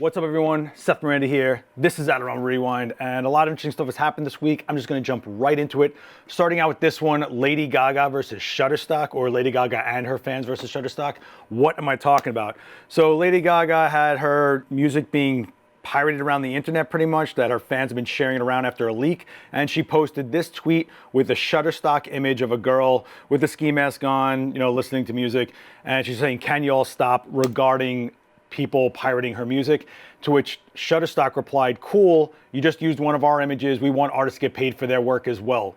What's up everyone? Seth Miranda here. This is Adorama Rewind, and a lot of interesting stuff has happened this week. I'm just gonna jump right into it. Starting out with this one, Lady Gaga versus Shutterstock, or Lady Gaga and her fans versus Shutterstock. What am I talking about? So Lady Gaga had her music being pirated around the internet pretty much, that her fans have been sharing it around after a leak, and she posted this tweet with a Shutterstock image of a girl with a ski mask on, listening to music, and she's saying, "Can you all stop?" regarding people pirating her music, to which Shutterstock replied, "Cool, you just used one of our images. We want artists to get paid for their work as well."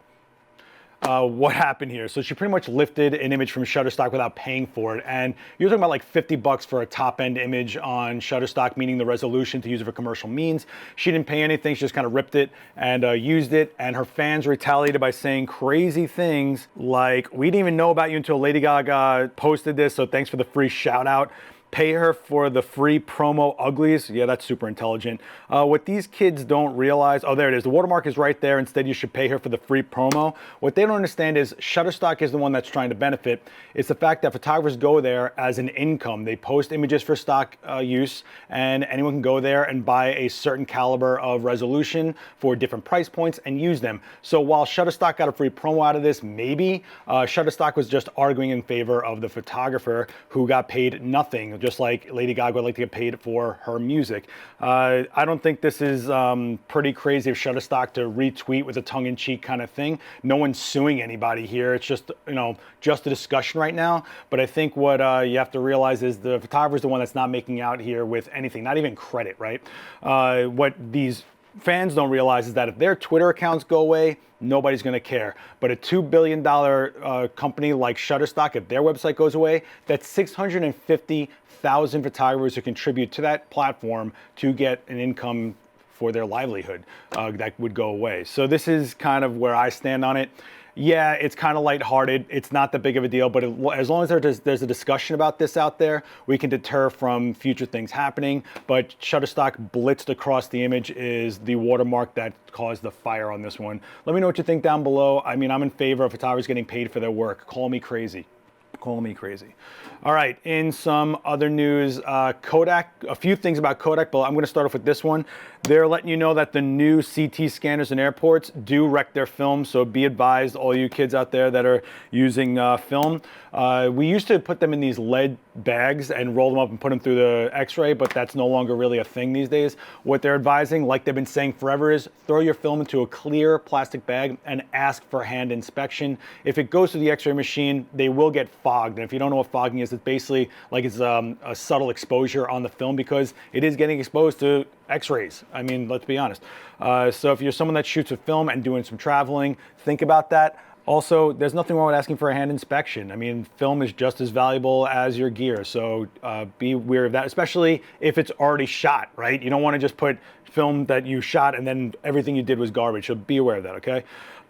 What happened here? So she pretty much lifted an image from Shutterstock without paying for it, and you're talking about like $50 for a top-end image on Shutterstock, meaning the resolution to use it for commercial means. She didn't pay anything. She just kind of ripped it and used it, and her fans retaliated by saying crazy things like, "We didn't even know about you until Lady Gaga posted this, so thanks for the free shout out. Pay her for the free promo uglies." Yeah, that's super intelligent. What these kids don't realize, oh, there it is. The watermark is right there. Instead, you should pay her for the free promo. What they don't understand is Shutterstock is the one that's trying to benefit. It's the fact that photographers go there as an income. They post images for stock use, and anyone can go there and buy a certain caliber of resolution for different price points and use them. So while Shutterstock got a free promo out of this, maybe Shutterstock was just arguing in favor of the photographer who got paid nothing, just like Lady Gaga would like to get paid for her music. I don't think this is pretty crazy of Shutterstock to retweet with a tongue-in-cheek kind of thing. No one's suing anybody here. It's just, just a discussion right now. But I think what you have to realize is the photographer is the one that's not making out here with anything, not even credit, right? What these fans don't realize is that if their Twitter accounts go away, nobody's going to care. But a $2 billion company like Shutterstock, if their website goes away, that's 650,000 photographers who contribute to that platform to get an income for their livelihood that would go away. So this is kind of where I stand on it. Yeah, it's kind of lighthearted. It's not that big of a deal, but as long as there's a discussion about this out there, we can deter from future things happening. But Shutterstock blitzed across the image is the watermark that caused the fire on this one. Let me know what you think down below. I mean, I'm in favor of photographers getting paid for their work. Call me crazy. Call me crazy. All right, in some other news, Kodak, a few things about Kodak, but I'm going to start off with this one. They're letting you know that the new CT scanners in airports do wreck their film, so be advised, all you kids out there that are using film. We used to put them in these lead bags and roll them up and put them through the Xray, but that's no longer really a thing these days. What they're advising, like they've been saying forever, is throw your film into a clear plastic bag and ask for hand inspection. If it goes to the Xray machine, they will get fogged. And if you don't know what fogging is, it's basically like it's a subtle exposure on the film because it is getting exposed to X-rays. I mean, let's be honest. So if you're someone that shoots with film and doing some traveling, think about that. Also, there's nothing wrong with asking for a hand inspection. I mean, film is just as valuable as your gear, so be aware of that, especially if it's already shot, right? You don't want to just put film that you shot and then everything you did was garbage, so be aware of that, okay?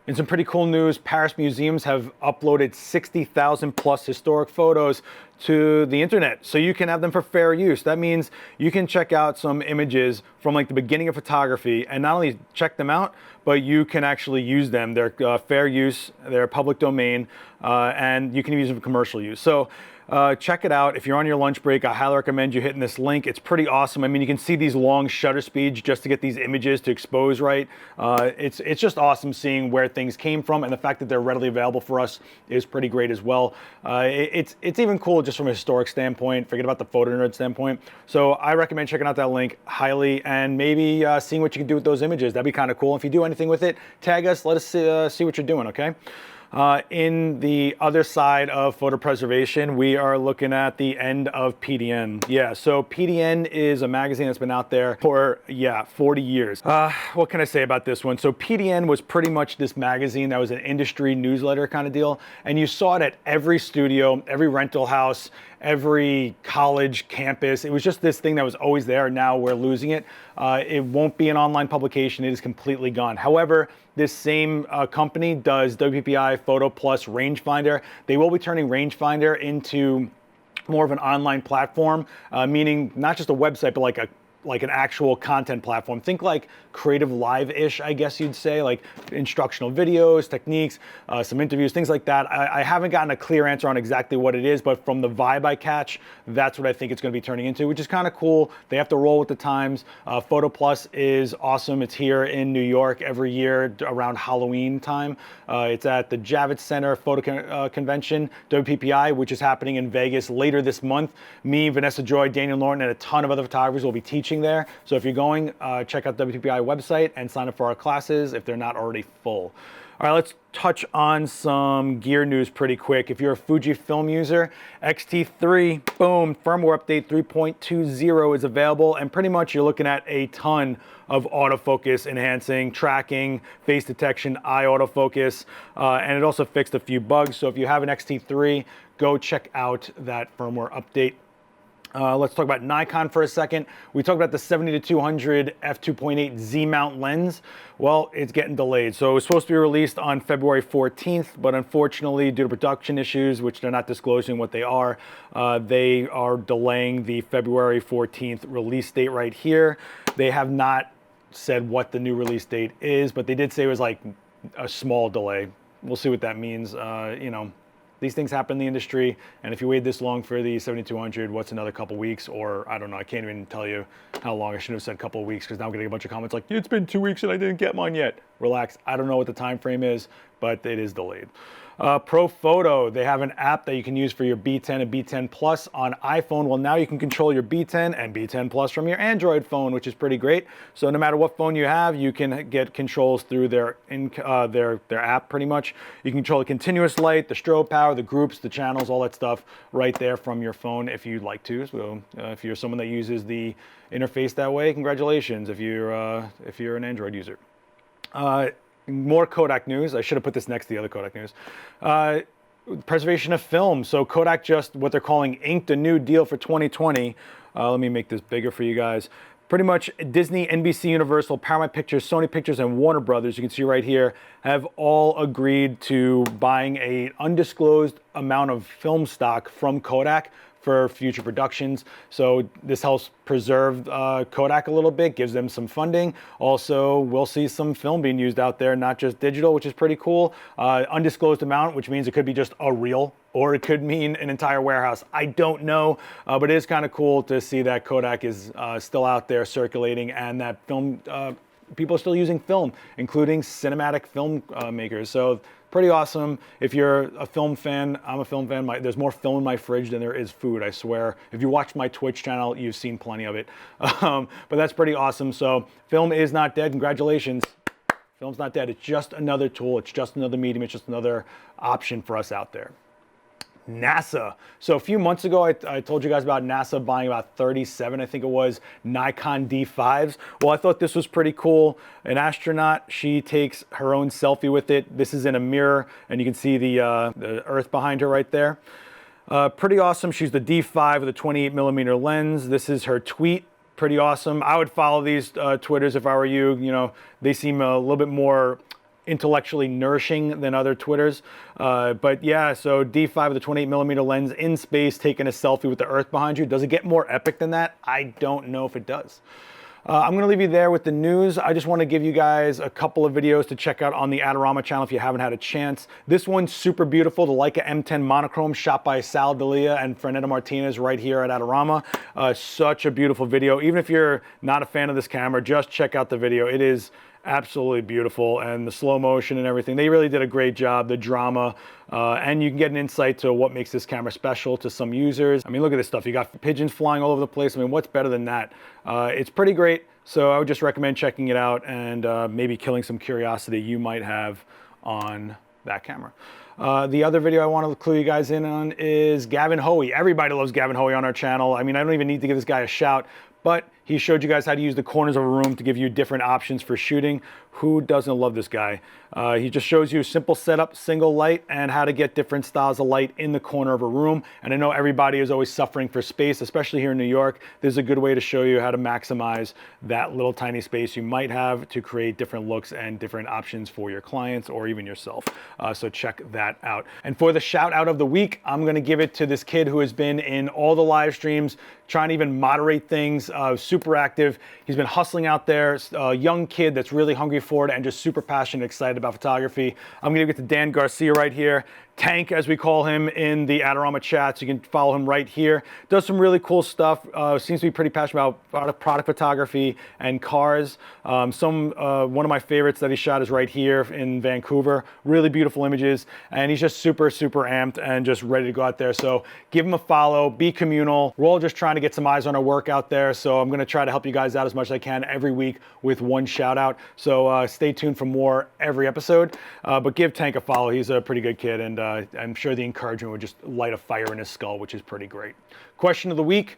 In some pretty cool news, Paris museums have uploaded 60,000 plus historic photos to the internet, so you can have them for fair use. That means you can check out some images from like the beginning of photography and not only check them out, but you can actually use them. They're fair use, they're public domain, and you can use them for commercial use. So check it out. If you're on your lunch break, I highly recommend you hitting this link. It's pretty awesome. I mean, you can see these long shutter speeds just to get these images to expose right. It's just awesome seeing where things came from, and the fact that they're readily available for us is pretty great as well. It's even cool just from a historic standpoint, forget about the photo nerd standpoint. So I recommend checking out that link highly and maybe seeing what you can do with those images. That'd be kind of cool. If you do anything with it, tag us, let us see what you're doing, okay? In the other side of photo preservation, we are looking at the end of PDN. Yeah, so PDN is a magazine that's been out there for, 40 years. What can I say about this one? So PDN was pretty much this magazine that was an industry newsletter kind of deal, and you saw it at every studio, every rental house, every college campus. It was just this thing that was always there. Now we're losing it. It won't be an online publication. It is completely gone. However, this same company does WPPI Photo Plus Rangefinder. They will be turning Rangefinder into more of an online platform, meaning not just a website, but like a like an actual content platform. Think like Creative Live-ish, I guess you'd say, like instructional videos, techniques, some interviews, things like that. I haven't gotten a clear answer on exactly what it is, but from the vibe I catch, that's what I think it's going to be turning into, which is kind of cool. They have to roll with the times. Photo Plus is awesome. It's here in New York every year around Halloween time. It's at the Javits Center Photo Convention, WPPI, which is happening in Vegas later this month. Me, Vanessa Joy, Daniel Norton, and a ton of other photographers will be teaching there. So if you're going, check out the WPPI website and sign up for our classes if they're not already full. All right, let's touch on some gear news pretty quick. If you're a Fujifilm user, XT3, boom, firmware update 3.20 is available, and pretty much you're looking at a ton of autofocus enhancing, tracking, face detection, eye autofocus, and it also fixed a few bugs. So if you have an XT3, go check out that firmware update. Let's talk about Nikon for a second. We talked about the 70-200 f2.8 Z-mount lens. Well, it's getting delayed. So it was supposed to be released on February 14th, but unfortunately, due to production issues, which they're not disclosing what they are delaying the February 14th release date right here. They have not said what the new release date is, but they did say it was like a small delay. We'll see what that means. You know, these things happen in the industry, and if you wait this long for the 7200, what's another couple weeks? Or I don't know, I can't even tell you how long. I should have said a couple of weeks, because now I'm getting a bunch of comments like, it's been 2 weeks and I didn't get mine yet. Relax, I don't know what the time frame is, but it is delayed. Profoto, they have an app that you can use for your B10 and B10 Plus on iPhone. Well, now you can control your B10 and B10 Plus from your Android phone, which is pretty great. So no matter what phone you have, you can get controls through their app pretty much. You can control the continuous light, the strobe power, the groups, the channels, all that stuff right there from your phone if you'd like to. So if you're someone that uses the interface that way, congratulations if you're an Android user. More Kodak news. I should have put this next to the other Kodak news. Preservation of film. So Kodak just, what they're calling, inked a new deal for 2020. Let me make this bigger for you guys. Pretty much Disney, NBC Universal, Paramount Pictures, Sony Pictures, and Warner Brothers, you can see right here, have all agreed to buying an undisclosed amount of film stock from Kodak for future productions. So this helps preserve Kodak a little bit, gives them some funding. Also, we'll see some film being used out there, not just digital, which is pretty cool. Undisclosed amount, which means it could be just a reel, or it could mean an entire warehouse. I don't know, but it is kind of cool to see that Kodak is still out there circulating, and that film, people are still using film, including cinematic film makers. So pretty awesome. If you're a film fan, I'm a film fan. There's more film in my fridge than there is food, I swear. If you watch my Twitch channel, you've seen plenty of it. But that's pretty awesome. So film is not dead. Congratulations. Film's not dead. It's just another tool. It's just another medium. It's just another option for us out there. NASA. So a few months ago, I told you guys about NASA buying about 37, I think it was, Nikon D5s. Well, I thought this was pretty cool. An astronaut, she takes her own selfie with it. This is in a mirror, and you can see the Earth behind her right there. Pretty awesome. She's the D5 with a 28mm lens. This is her tweet. Pretty awesome. I would follow these Twitters if I were you. You know, they seem a little bit more intellectually nourishing than other Twitters. But yeah, so D5 with a 28mm lens in space, taking a selfie with the Earth behind you. Does it get more epic than that? I don't know if it does. I'm gonna leave you there with the news. I just wanna give you guys a couple of videos to check out on the Adorama channel if you haven't had a chance. This one's super beautiful, the Leica M10 Monochrom, shot by Sal Delia and Fernanda Martinez right here at Adorama. Such a beautiful video. Even if you're not a fan of this camera, just check out the video. It is absolutely beautiful, and the slow motion and everything. They really did a great job, the drama, and you can get an insight to what makes this camera special to some users. I mean, look at this stuff. You got pigeons flying all over the place. I mean, what's better than that? It's pretty great, so I would just recommend checking it out and maybe killing some curiosity you might have on that camera. The other video I want to clue you guys in on is Gavin Hoey. Everybody loves Gavin Hoey on our channel. I mean, I don't even need to give this guy a shout, but he showed you guys how to use the corners of a room to give you different options for shooting. Who doesn't love this guy? He just shows you simple setup, single light, and how to get different styles of light in the corner of a room. And I know everybody is always suffering for space, especially here in New York. This is a good way to show you how to maximize that little tiny space you might have to create different looks and different options for your clients or even yourself. So check that out. And for the shout out of the week, I'm gonna give it to this kid who has been in all the live streams, trying to even moderate things. super active. He's been hustling out there, a young kid that's really hungry for it and just super passionate, excited about photography. I'm gonna get to Dan Garcia right here. Tank, as we call him in the Adorama chats. You can follow him right here. Does some really cool stuff. Seems to be pretty passionate about product photography and cars. One of my favorites that he shot is right here in Vancouver. Really beautiful images, and he's just super amped and just ready to go out there. So give him a follow, be communal. We're all just trying to get some eyes on our work out there. So I'm gonna try to help you guys out as much as I can every week with one shout out. So stay tuned for more every episode. But give Tank a follow. He's a pretty good kid, and I'm sure the encouragement would just light a fire in his skull, which is pretty great. Question of the week.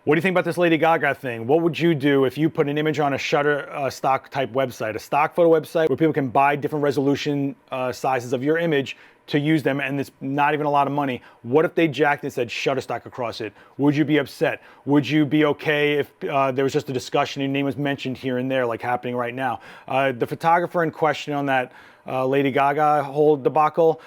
What do you think about this Lady Gaga thing? What would you do if you put an image on a Shutterstock type website, a stock photo website where people can buy different resolution sizes of your image to use them, and it's not even a lot of money? What if they jacked and said Shutterstock across it? Would you be upset? Would you be okay if there was just a discussion and your name was mentioned here and there, like happening right now? The photographer in question on that Lady Gaga whole debacle,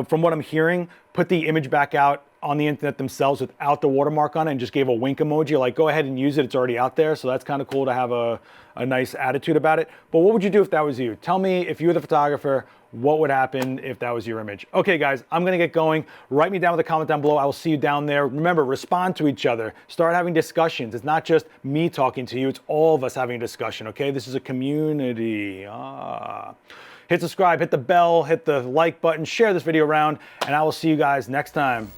from what I'm hearing, put the image back out on the internet themselves without the watermark on it and just gave a wink emoji, like go ahead and use it, it's already out there. So that's kind of cool to have a nice attitude about it. But what would you do if that was you? Tell me, if you were the photographer, what would happen if that was your image? Okay guys, I'm gonna get going. Write me down with a comment down below. I will see you down there. Remember, respond to each other. Start having discussions. It's not just me talking to you, it's all of us having a discussion, okay? This is a community. Hit subscribe, hit the bell, hit the like button, share this video around, and I will see you guys next time.